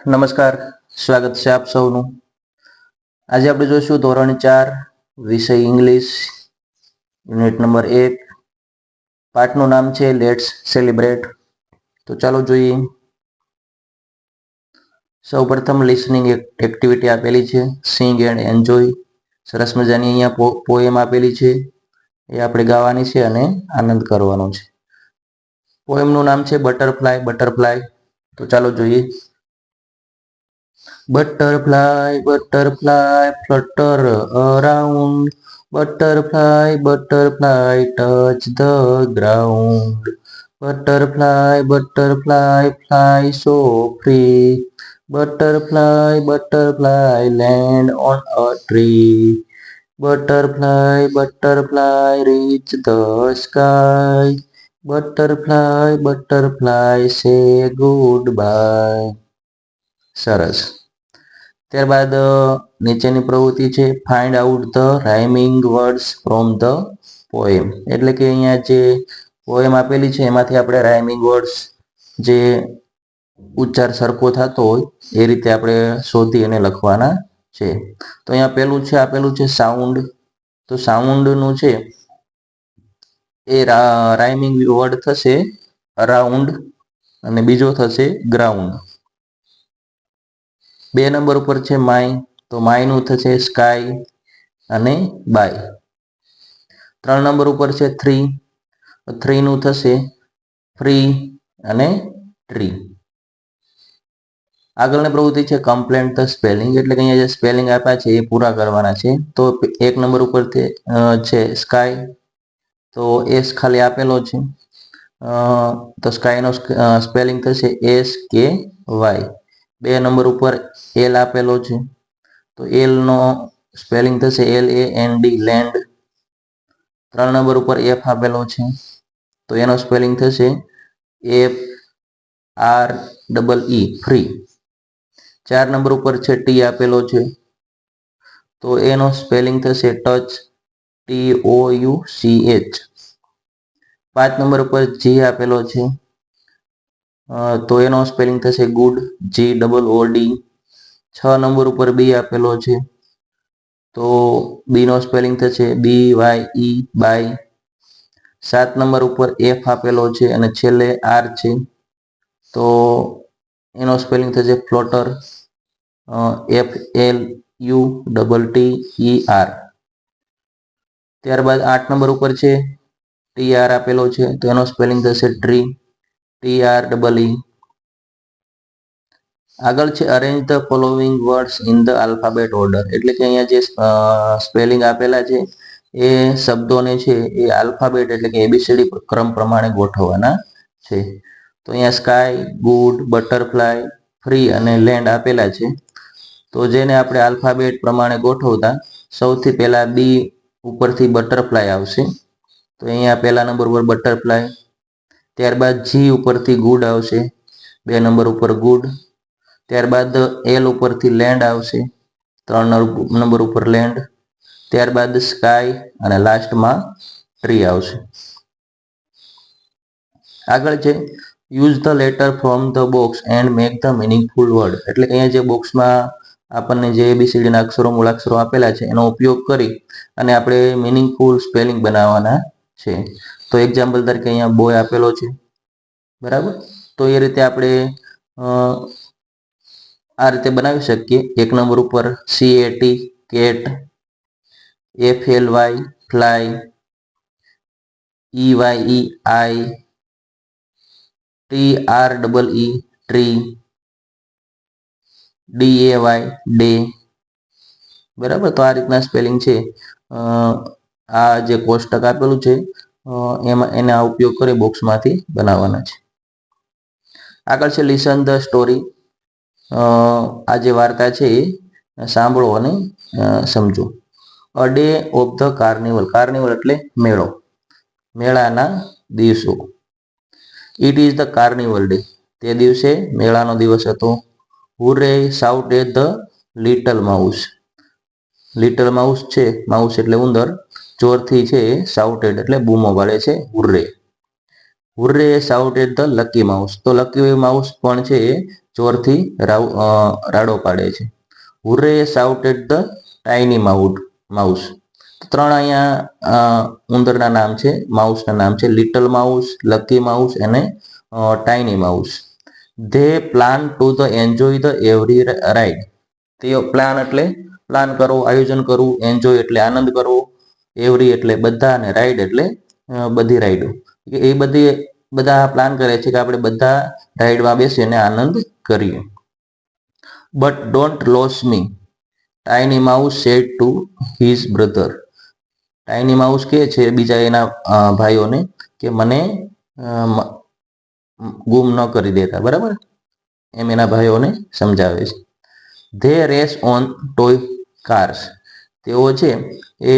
નમસ્કાર, સ્વાગત છે આપ સૌનું. આજે આપણે જોઈશું ધોરણ 4 વિષય ઇંગ્લિશ યુનિટ નંબર 1. પાઠનું નામ છે લેટ્સ સેલિબ્રેટ. તો ચાલો જોઈએ. સૌપ્રથમ લિસનિંગ એક્ટિવિટી આપેલી છે, સિંગ એન્ડ એન્જોય. સરસ મજાની અહીંયા પોએમ આપેલી છે, એ આપણે ગાવાની છે અને આનંદ કરવાનો છે. પોએમનું નામ છે બટરફ્લાય બટરફ્લાય. તો ચાલો જોઈએ. Butterfly, butterfly, flutter around. Butterfly, butterfly, touch the ground. Butterfly, butterfly, fly so free. Butterfly, butterfly, land on a tree. Butterfly, butterfly, reach the sky. Butterfly, butterfly, say goodbye. સરસ. ત્યારબાદ નીચેની પ્રવૃત્તિ છે find out the rhyming words from the poem. એટલે કે અહીંયા જે poem આપેલી છે એમાંથી આપણે રાઇમિંગ વર્ડ્સ જે ઉચ્ચાર સરખો થતો હોય એ રીતે આપણે શોધી અને લખવાના છે. તો અહીંયા પેલું છે આપેલું છે સાઉન્ડ. તો સાઉન્ડનું છે એ રાઇમિંગ વર્ડ થશે અરાઉન્ડ અને બીજો થશે ગ્રાઉન્ડ. 2 નંબર ઉપર છે માય. તો માયનું થશે સ્કાય અને બાય. 3 નંબર ઉપર છે થ્રી. તો થ્રીનું થશે ફ્રી અને ટ્રી. આગળની પ્રવૃત્તિ છે કમ્પ્લેન્ટ ધ સ્પેલિંગ. એટલે કે અહીંયા જે સ્પેલિંગ આપ્યા છે એ પૂરા કરવાના છે. તો 1 નંબર ઉપર છે સ્કાય. તો એસ ખાલી આપેલો છે. તો સ્કાયનો સ્પેલિંગ થશે SKY. 2 નંબર ઉપર એલ આપેલો છે. તો એલ નો સ્પેલિંગ થશે LAND લેન્ડ. 3 નંબર ઉપર એફ આપેલો છે. તો એનો સ્પેલિંગ થશે FREE ફ્રી. 4 નંબર ઉપર છે ટી આપેલો છે. તો એનો સ્પેલિંગ થશે ટચ TOUCH. 5 નંબર ઉપર જી આપેલો છે. તો એનો સ્પેલિંગ થશે ગુડ GOOD. 6 નંબર ઉપર બી આપેલો છે. તો બી નો સ્પેલિંગ થશે BYE બાય. 7 નંબર ઉપર એફ આપેલો છે અને છેલ્લે આર છે. તો એનો સ્પેલિંગ થશે ફ્લોટર FLUTTER. ત્યારબાદ 8 નંબર ઉપર છે TR આપેલો છે. તો એનો સ્પેલિંગ થશે ટ્રી TREE. આગળ છે arrange the following words in the alphabet order. એટલે કે અહીંયા જે સ્પેલિંગ આપેલા છે એ શબ્દોને છે એ આલ્ફાબેટ એટલે કે ABCD ક્રમ પ્રમાણે ગોઠવવાના છે. તો અહીંયા સ્કાય, ગુડ, બટરફ્લાય, ફ્રી અને લેન્ડ આપેલા છે. તો જેને આપણે આલ્ફાબેટ પ્રમાણે ગોઠવતા સૌથી પહેલા બી ઉપરથી બટરફ્લાય આવશે. તો અહીંયા પહેલા નંબર ઉપર બટરફ્લાય. ત્યારબાદ જી ઉપરથી ગુડ આવશે. 2 નંબર ઉપર ગુડ. ત્યારબાદ એલ ઉપરથી લેન્ડ આવશે. 3 નંબર ઉપર લેન્ડ. ત્યારબાદ સ્કાય અને લાસ્ટમાં ટ્રી આવશે. આગળ છે use the letter from the box and make the meaningful word. એટલે કે અહીંયા જે બોક્સમાં આપણને જે ABCD ના અક્ષરો મૂળાક્ષરો આપેલા છે એનો ઉપયોગ કરી અને આપણે મીનિંગફુલ સ્પેલિંગ બનાવવાના છે. તો એક્ઝામ્પલ તરીકે અહીંયા બોય આપેલો છે, બરાબર. તો એ રીતે આપણે આ રીતે બનાવી શકીએ. 1 નંબર ઉપર CAT cat, FLY fly, EYE આઈ, TREE ટ્રી, DAY ડે. બરાબર. તો આ રીતના સ્પેલિંગ છે આ જે કોષ્ટક આપેલું છે એમાં એના ઉપયોગ કરી બોક્સમાંથી બનાવવાના છે. આગળ છે લિસન ધ સ્ટોરી. આ જે વાર્તા છે એ સાંભળો અને સમજો. A day of the carnival. Carnival એટલે મેળો, મેળાના દિવસો. It is the carnival day. તે દિવસે મેળાનો દિવસ હતો. Hooray shouted the little mouse. Little mouse છે, માઉસ એટલે ઉંદર, જોરથી છે શાઉટેડ એટલે બૂમો પાડે છે hooray. Hooray shouted the lucky mouse. તો લકી માઉસ પણ છે જોરથી રાડો પાડે છે. Hooray shouted the tiny mouse. ત્રણ અહીંયા ઉંદરના નામ છે, માઉસના નામ છે, લિટલ માઉસ, લકી માઉસ અને tiny mouse. They plan to the enjoy the every ride. તે પ્લાન એટલે પ્લાન કરવો, આયોજન કરવું, એન્જોય એટલે આનંદ કરવો, એવરી એટલે બધા અને રાઇડ એટલે બધી રાઇડો. એ બધા પ્લાન કરે છે કે આપણે બધા રાઇડમાં બેસીને આનંદ કરીએ. But don't loss me, tiny mouse said to his brother. Tiny mouse કહે છે બીજા એના ભાઈઓને કે મને ગુમ ન કરી દેતા, બરાબર, એમ એના ભાઈઓને સમજાવે છે. They race on toy cars. તેઓ છે એ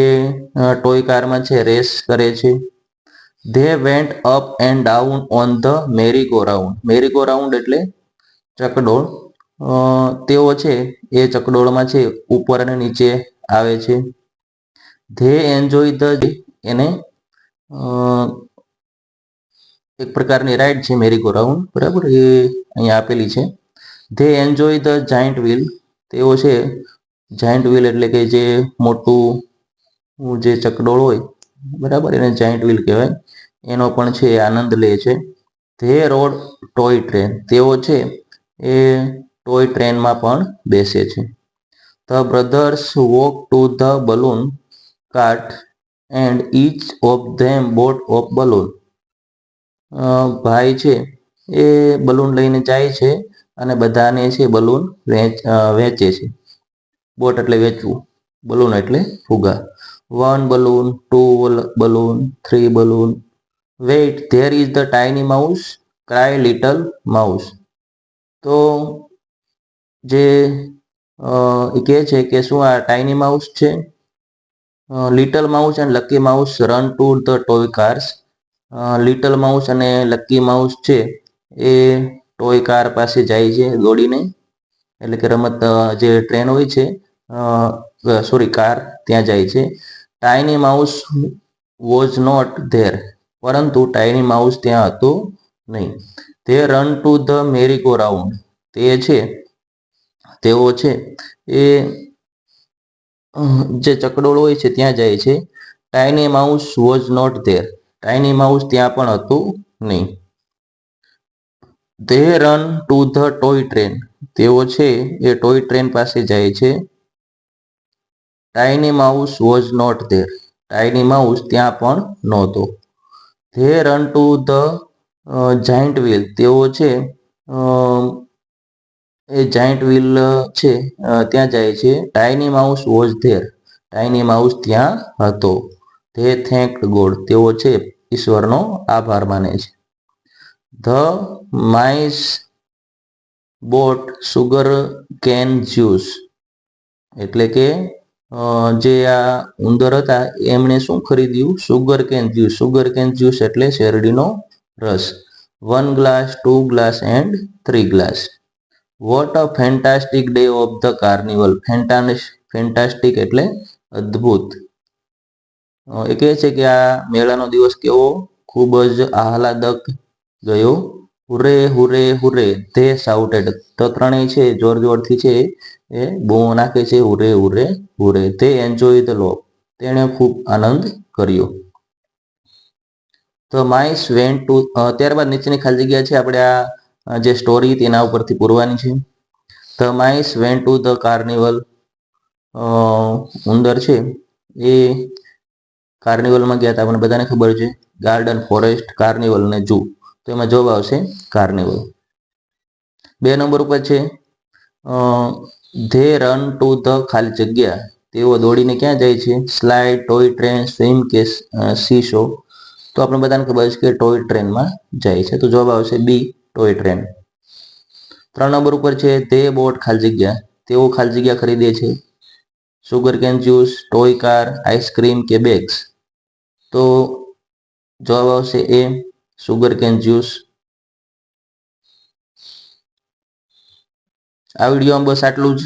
ટોય કારમાં છે રેસ કરે છે. They went up and down on the merry go round. Merry go round એટલે ચકડોળ. તેઓ છે એ ચકડોળમાં છે ઉપર અને નીચે આવે છે. ધે એન્જોય ધ, એને એક પ્રકારની રાઈડ છે મેરી ગો રાઉન્ડ, બરાબર, એ અહીંયા આપેલી છે. They enjoy the giant wheel. તેઓ છે જાયન્ટ વ્હીલ એટલે કે જે મોટું જે ચકડોળ હોય, બરાબર, એને જાયન્ટ વ્હીલ કહેવાય, એનો પણ છે આનંદ લે છે. They road toy train. તેઓ છે એ ટોય ટ્રેનમાં પણ બેસે છે. The brothers walk to the balloon cart and inch of them boat of balloon. ભાઈ છે એ બલૂન લઈને જાય છે અને બધાને છે બલૂન વેચે છે. બોટ એટલે વેચવું, બલૂન એટલે ફુગા. 1 balloon, 2 balloon, 3 balloon. Wait, there is the tiny mouse, cry little mouse. તો જે એ કહે છે કે શું આ ટાઇની માઉસ છે? Little mouse and lucky mouse run to the toy cars. Little mouse અને લકી માઉસ છે એ ટોય કાર પાસે જાય છે દોડીને, એટલે કે રમત જે ટ્રેન હોય છે, કાર, ત્યાં જાય છે. Tiny mouse was not there. પરંતુ ટાઇની માઉસ ત્યાં હતો નહીં. They run to the merry go round. તેઓ છે એ જે ચકડોળ હોય છે ત્યાં જાય છે. Tiny mouse was not there. Tiny mouse ત્યાં પણ હતું નહીં. They run to the toy train. તેઓ છે એ ટોય ટ્રેન પાસે જાય છે. Tiny mouse was not there. Tiny mouse ત્યાં પણ નહોતો. They run to the giant wheel. તેઓ છે એ જાયન્ટ વ્હીલ છે ત્યાં જાય છે. Tiny mouse was there. Tiny mouse ત્યાં હતો. They thanked God. તેઓ છે ઈશ્વરનો આભાર માને છે. The mice boat sugar can juice. એટલે કે જે આ ઉંદર હતા એમણે શું ખરીદ્યું? Sugar can juice. Sugar can juice એટલે શેરડીનો રસ. 1 glass, 2 glass and 3 glass. What a fantastic day of the carnival. Fantastic એટલે અદ્ભુત. એ કહે છે કે આ મેળાનો દિવસ કેવો ખૂબ જ આહલાદક ગયો. હુરે હુરે હુરે ધે શાઉટેડ. તો ત્રણેય છે જોર જોરથી છે એ બૂમો નાખે છે, હુરે હુરે હુરે. ધે એન્જોય ધ લોક. તેણે ખૂબ આનંદ કર્યો. તો માઇસ વેન્ટ ટુ, ત્યારબાદ નીચેની ખાલી જગ્યા છે આપણે આ જે સ્ટોરી તેના ઉપરથી પૂરવાની છે. The mice went to the carnival. ઉંદર છે એ કાર્નિવલમાં ગયા હતા, આપણને બધાને ખબર છે. ગાર્ડન, ફોરેસ્ટ, કાર્નિવલ અને ઝૂ. તો એમાં જવાબ આવશે કાર્નિવલ. 2 નંબર ઉપર છે ધે રન ટુ ધ ખાલી જગ્યા. તેઓ દોડીને ક્યાં જાય છે? સ્લાઇડ, ટોય ટ્રેન, સ્વિમ કે સી શો. તો આપણે બધાને ખબર છે કે ટોય ટ્રેનમાં જાય છે. તો જવાબ આવશે બી, ટોય ટ્રેન. 3 નંબર ઉપર છે ધે બોટ ખાલી જગ્યા. તેઓ ખાલી જગ્યા ખરીદે છે. Sugar can juice, toy car, ice cream કે બેગ્સ. તો જવાબ આવશે એ, સુગર કેન જ્યુસ. આ વિડીયોમાં બસ આટલું જ.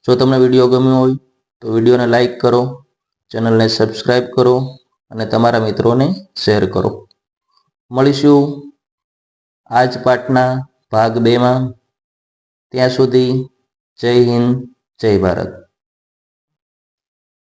જો તમને વિડીયો ગમ્યો હોય તો વિડીયોને લાઈક કરો, ચેનલને સબસ્ક્રાઈબ કરો અને તમારા મિત્રોને શેર કરો. મળીશું આ જ પાઠના ભાગ 2માં. ત્યાં સુધી જય હિન્દ, જય ભારત.